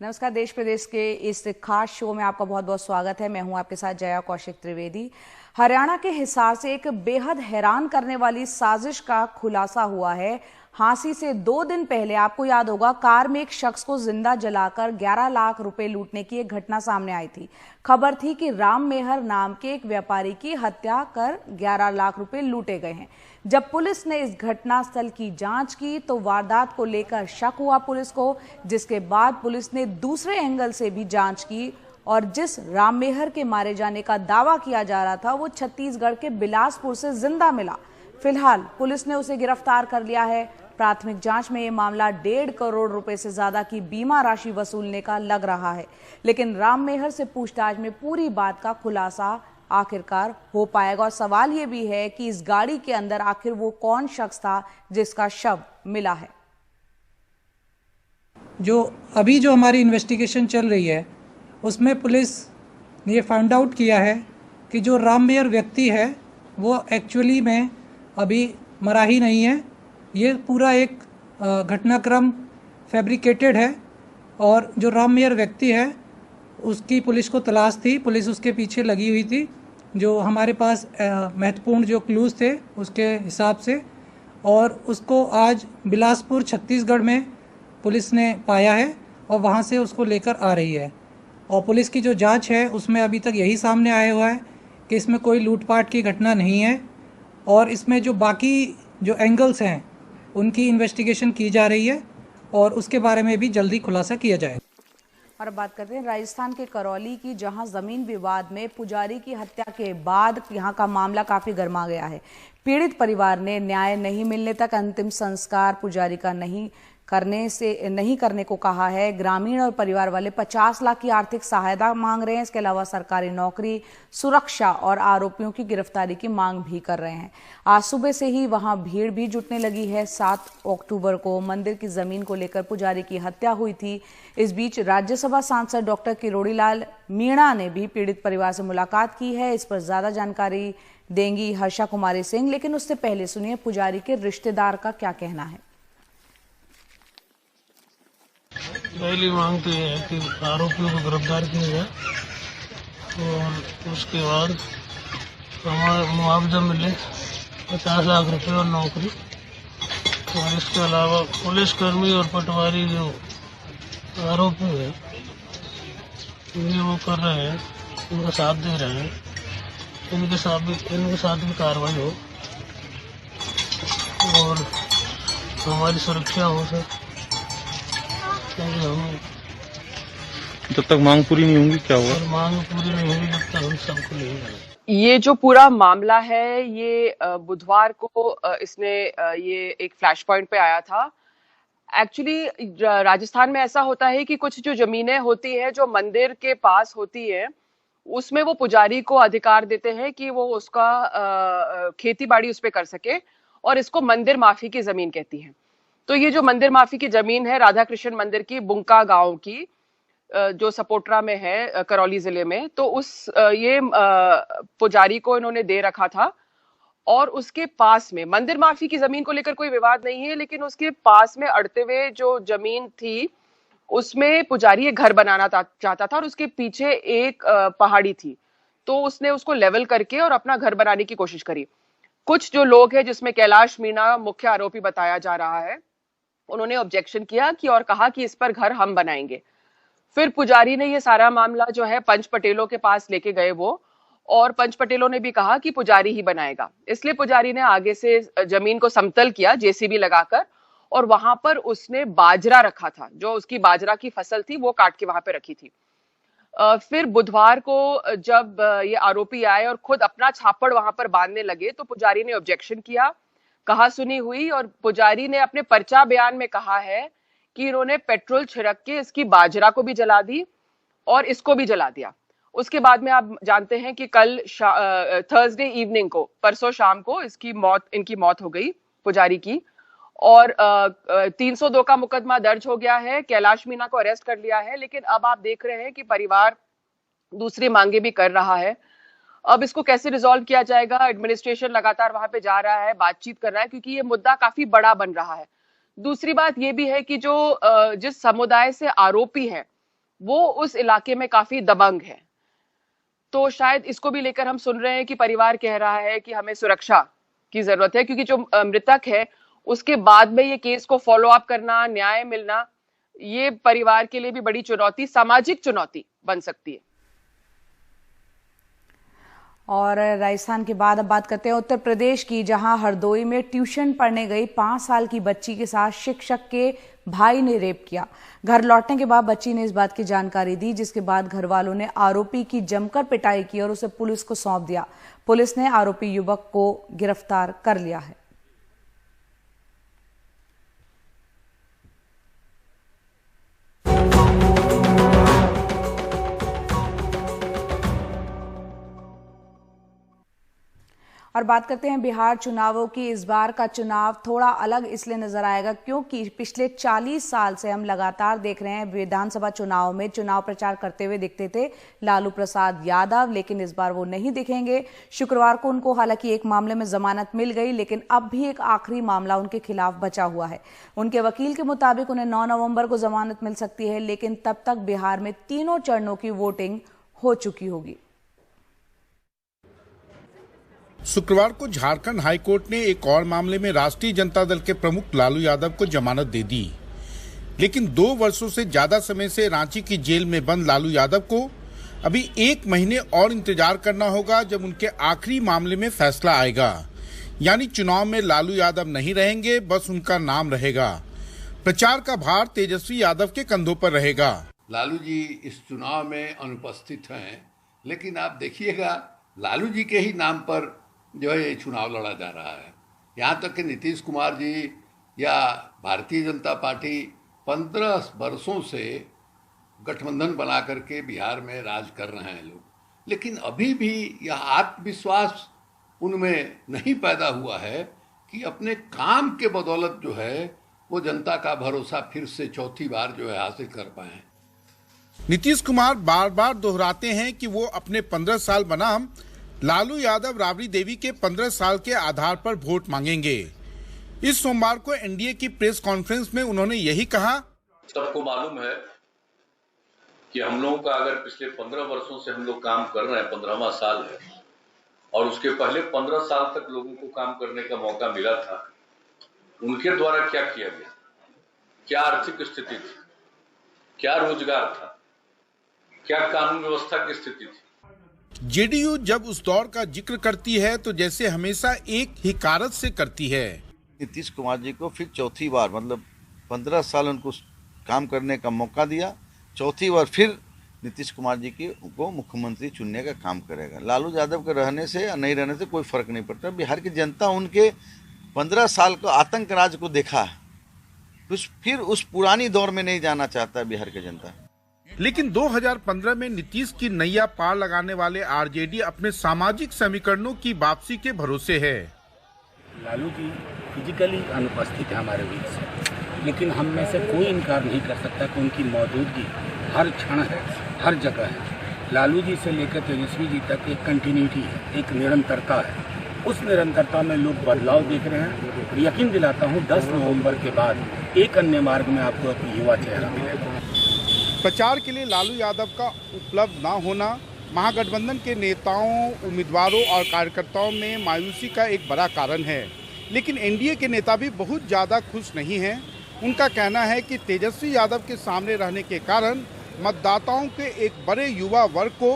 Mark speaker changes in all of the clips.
Speaker 1: नमस्कार। देश प्रदेश के इस खास शो में आपका बहुत बहुत स्वागत है। मैं हूं आपके साथ जया कौशिक त्रिवेदी। हरियाणा के हिसार से एक बेहद हैरान करने वाली साजिश का खुलासा हुआ है। हांसी से 2 दिन पहले आपको याद होगा, कार में एक शख्स को जिंदा जलाकर 11 लाख रुपए लूटने की एक घटना सामने आई थी। खबर थी कि राम मेहर नाम के एक व्यापारी की हत्या कर 11 लाख रुपए लूटे गए हैं। जब पुलिस ने इस घटनास्थल की जांच की तो वारदात को लेकर शक हुआ पुलिस को, जिसके बाद पुलिस ने दूसरे एंगल से भी जांच की और जिस राम मेहर के मारे जाने का दावा किया जा रहा था वो छत्तीसगढ़ के बिलासपुर से जिंदा मिला। फिलहाल पुलिस ने उसे गिरफ्तार कर लिया है। प्राथमिक जांच में ये मामला 1.5 करोड़ रुपए से ज्यादा की बीमा राशि वसूलने का लग रहा है, लेकिन राम मेहर से पूछताछ में पूरी बात का खुलासा आखिरकार हो पाएगा। और सवाल ये भी है कि इस गाड़ी के अंदर आखिर वो कौन शख्स था जिसका शव मिला है।
Speaker 2: जो हमारी इन्वेस्टिगेशन चल रही है उसमें पुलिस ने ये फाइंड आउट किया है कि जो राम मेहर व्यक्ति है वो एक्चुअली में अभी मरा ही नहीं है। ये पूरा एक घटनाक्रम फैब्रिकेटेड है और जो राम मेहर व्यक्ति है उसकी पुलिस को तलाश थी, पुलिस उसके पीछे लगी हुई थी। जो हमारे पास महत्वपूर्ण जो क्लूज थे उसके हिसाब से, और उसको आज बिलासपुर छत्तीसगढ़ में पुलिस ने पाया है और वहाँ से उसको लेकर आ रही है। और पुलिस की जो जांच है उसमें अभी तक यही सामने आया हुआ है कि इसमें कोई लूटपाट की घटना नहीं है और इसमें जो बाकी जो एंगल्स हैं उनकी इन्वेस्टिगेशन की जा रही है और उसके बारे में भी जल्दी खुलासा किया जाएगा।
Speaker 1: और अब बात करते हैं राजस्थान के करौली की, जहां जमीन विवाद में पुजारी की हत्या के बाद यहां का मामला काफी गर्मा गया है। पीड़ित परिवार ने न्याय नहीं मिलने तक अंतिम संस्कार पुजारी का नहीं करने को कहा है। ग्रामीण और परिवार वाले 50 लाख की आर्थिक सहायता मांग रहे हैं। इसके अलावा सरकारी नौकरी, सुरक्षा और आरोपियों की गिरफ्तारी की मांग भी कर रहे हैं। आज सुबह से ही वहां भीड़ भी जुटने लगी है। 7 अक्टूबर को मंदिर की जमीन को लेकर पुजारी की हत्या हुई थी। इस बीच राज्यसभा सांसद डॉक्टर किरोड़ीलाल मीणा ने भी पीड़ित परिवार से मुलाकात की है। इस पर ज्यादा जानकारी देंगी हर्षा कुमारी सिंह, लेकिन उससे पहले सुनिए पुजारी के रिश्तेदार का क्या कहना है।
Speaker 3: पहली मांग तो ये है कि आरोपियों को गिरफ्तार किया जाए और उसके बाद हमारा मुआवजा मिले 50 लाख रुपए और नौकरी। और इसके अलावा पुलिसकर्मी और पटवारी जो आरोपी है ये वो कर रहे हैं, उनका साथ दे रहे हैं, इनके साथ भी कार्रवाई हो और हमारी सुरक्षा हो सर।
Speaker 4: जब तक मांग पूरी नहीं होगी क्या होगा?
Speaker 3: मांग पूरी नहीं होगी जब तक हम सबको नहीं।
Speaker 5: ये जो पूरा मामला है ये बुधवार को इसने ये एक फ्लैश पॉइंट पे आया था। एक्चुअली राजस्थान में ऐसा होता है कि कुछ जो जमीनें होती हैं जो मंदिर के पास होती है उसमें वो पुजारी को अधिकार देते हैं कि वो उसका खेती बाड़ी उस पर कर सके, और इसको मंदिर माफी की जमीन कहती है। तो ये जो मंदिर माफी की जमीन है राधा कृष्ण मंदिर की बुंका गांव की, जो सपोट्रा में है करौली जिले में, तो उस ये पुजारी को इन्होंने दे रखा था। और उसके पास में मंदिर माफी की जमीन को लेकर कोई विवाद नहीं है, लेकिन उसके पास में अड़ते हुए जो जमीन थी उसमें पुजारी एक घर बनाना चाहता था और उसके पीछे एक पहाड़ी थी, तो उसने उसको लेवल करके और अपना घर बनाने की कोशिश करी। कुछ जो लोग हैं जिसमें कैलाश मीणा मुख्य आरोपी बताया जा रहा है, उन्होंने ऑब्जेक्शन किया कि और कहा कि इस पर घर हम बनाएंगे। फिर पुजारी ने ये सारा मामला जो है पंच पटेलों के पास लेके गए वो, और पंच पटेलों ने भी कहा कि पुजारी ही बनाएगा। इसलिए पुजारी ने आगे से जमीन को समतल किया जेसीबी लगाकर, और वहां पर उसने बाजरा रखा था, जो उसकी बाजरा की फसल थी वो काट के वहां पे रखी थी। फिर बुधवार को जब ये आरोपी आए और खुद अपना छापड़ वहां पर बांधने लगे तो पुजारी ने ऑब्जेक्शन किया, कहा सुनी हुई, और पुजारी ने अपने पर्चा बयान में कहा है कि इन्होंने पेट्रोल छिड़क के इसकी बाजरा को भी जला दी और इसको भी जला दिया। उसके बाद में आप जानते हैं कि कल थर्सडे इवनिंग को, परसों शाम को इनकी मौत हो गई पुजारी की, और 302 का मुकदमा दर्ज हो गया है। कैलाश मीणा को अरेस्ट कर लिया है, लेकिन अब आप देख रहे हैं कि परिवार दूसरी मांगे भी कर रहा है। अब इसको कैसे रिजॉल्व किया जाएगा, एडमिनिस्ट्रेशन लगातार वहां पे जा रहा है, बातचीत कर रहा है, क्योंकि ये मुद्दा काफी बड़ा बन रहा है। दूसरी बात ये भी है कि जो जिस समुदाय से आरोपी है वो उस इलाके में काफी दबंग है। तो शायद इसको भी लेकर हम सुन रहे हैं कि परिवार कह रहा है कि हमें सुरक्षा की जरूरत है, क्योंकि जो मृतक है उसके बाद में ये केस को फॉलो अप करना, न्याय मिलना, ये परिवार के लिए भी बड़ी चुनौती, सामाजिक चुनौती बन सकती है।
Speaker 1: और राजस्थान के बाद अब बात करते हैं उत्तर प्रदेश की, जहां हरदोई में ट्यूशन पढ़ने गई 5 साल की बच्ची के साथ शिक्षक के भाई ने रेप किया। घर लौटने के बाद बच्ची ने इस बात की जानकारी दी, जिसके बाद घर वालों ने आरोपी की जमकर पिटाई की और उसे पुलिस को सौंप दिया। पुलिस ने आरोपी युवक को गिरफ्तार कर लिया है। और बात करते हैं बिहार चुनावों की। इस बार का चुनाव थोड़ा अलग इसलिए नजर आएगा क्योंकि पिछले 40 साल से हम लगातार देख रहे हैं विधानसभा चुनाव में चुनाव प्रचार करते हुए दिखते थे लालू प्रसाद यादव, लेकिन इस बार वो नहीं दिखेंगे। शुक्रवार को उनको हालांकि एक मामले में जमानत मिल गई, लेकिन अब भी एक आखिरी मामला उनके खिलाफ बचा हुआ है। उनके वकील के मुताबिक उन्हें 9 नवंबर को जमानत मिल सकती है, लेकिन तब तक बिहार में तीनों चरणों की वोटिंग हो चुकी होगी।
Speaker 6: शुक्रवार को झारखंड हाईकोर्ट ने एक और मामले में राष्ट्रीय जनता दल के प्रमुख लालू यादव को जमानत दे दी, लेकिन 2 वर्षों से ज्यादा समय से रांची की जेल में बंद लालू यादव को अभी 1 महीने और इंतजार करना होगा, जब उनके आखिरी मामले में फैसला आएगा। यानी चुनाव में लालू यादव नहीं रहेंगे, बस उनका नाम रहेगा। प्रचार का भार तेजस्वी यादव के कंधों पर रहेगा।
Speaker 7: लालू जी इस चुनाव में अनुपस्थित हैं, लेकिन आप देखिएगा लालू जी के ही नाम पर जो है ये चुनाव लड़ा जा रहा है। यहाँ तक कि नीतीश कुमार जी या भारतीय जनता पार्टी 15 वर्षों से गठबंधन बना करके बिहार में राज कर रहे हैं लोग, लेकिन अभी भी यह आत्मविश्वास उनमें नहीं पैदा हुआ है कि अपने काम के बदौलत जो है वो जनता का भरोसा फिर से चौथी बार जो है हासिल कर पाए।
Speaker 6: नीतीश कुमार बार बार दोहराते हैं कि वो अपने 15 साल बनाम लालू यादव राबड़ी देवी के 15 साल के आधार पर वोट मांगेंगे। इस सोमवार को एनडीए की प्रेस कॉन्फ्रेंस में उन्होंने यही कहा।
Speaker 8: सबको मालूम है कि हम लोगों का अगर पिछले 15 वर्षों से हम लोग काम कर रहे हैं, 15वां साल है, और उसके पहले 15 साल तक लोगों को काम करने का मौका मिला था, उनके द्वारा क्या किया गया, क्या आर्थिक स्थिति थी, क्या रोजगार था, क्या कानून व्यवस्था की स्थिति थी।
Speaker 6: जेडीयू जब उस दौर का जिक्र करती है तो जैसे हमेशा एक हिकारत से करती है।
Speaker 9: नीतीश कुमार जी को फिर चौथी बार, मतलब 15 साल उनको काम करने का मौका दिया, चौथी बार फिर नीतीश कुमार जी को मुख्यमंत्री चुनने का काम करेगा। लालू यादव के रहने से या नहीं रहने से कोई फर्क नहीं पड़ता। बिहार की जनता उनके 15 साल को आतंक राज को देखा है, फिर उस पुरानी दौर में नहीं जाना चाहता बिहार की जनता।
Speaker 6: लेकिन 2015 में नीतीश की नैया पार लगाने वाले आरजेडी अपने सामाजिक समीकरणों की वापसी के भरोसे है।
Speaker 10: लालू जी फिजिकली अनुपस्थित है हमारे बीच से, लेकिन हम में से कोई इनकार नहीं कर सकता कि उनकी मौजूदगी हर क्षण है, हर जगह है। लालू जी से लेकर तेजस्वी जी तक एक कंटिन्यूटी है, एक निरंतरता है। उस निरंतरता में लोग बदलाव देख रहे हैं और यकीन दिलाता हूँ 10 नवंबर के बाद एक अन्य मार्ग में आपको एक युवा चेहरा मिलेगा।
Speaker 6: प्रचार के लिए लालू यादव का उपलब्ध न होना महागठबंधन के नेताओं, उम्मीदवारों और कार्यकर्ताओं में मायूसी का एक बड़ा कारण है। लेकिन एनडीए के नेता भी बहुत ज़्यादा खुश नहीं हैं। उनका कहना है कि तेजस्वी यादव के सामने रहने के कारण मतदाताओं के एक बड़े युवा वर्ग को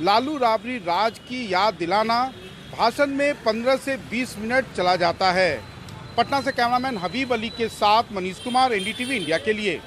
Speaker 6: लालू राबड़ी राज की याद दिलाना भाषण में 15 से 20 मिनट चला जाता है। पटना से कैमरामैन हबीब अली के साथ मनीष कुमार, एनडीटीवी इंडिया के लिए।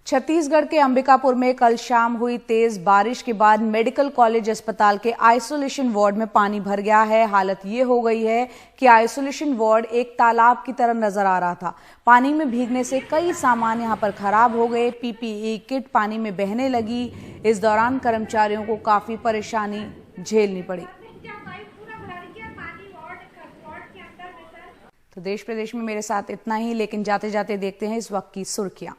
Speaker 1: छत्तीसगढ़ के अंबिकापुर में कल शाम हुई तेज बारिश के बाद मेडिकल कॉलेज अस्पताल के आइसोलेशन वार्ड में पानी भर गया है। हालत ये हो गई है कि आइसोलेशन वार्ड एक तालाब की तरह नजर आ रहा था। पानी में भीगने से कई सामान यहां पर खराब हो गए। पीपीई किट पानी में बहने लगी। इस दौरान कर्मचारियों को काफी परेशानी झेलनी पड़ी। तो देश प्रदेश में मेरे साथ इतना ही, लेकिन जाते जाते देखते हैं इस वक्त की सुर्खियां।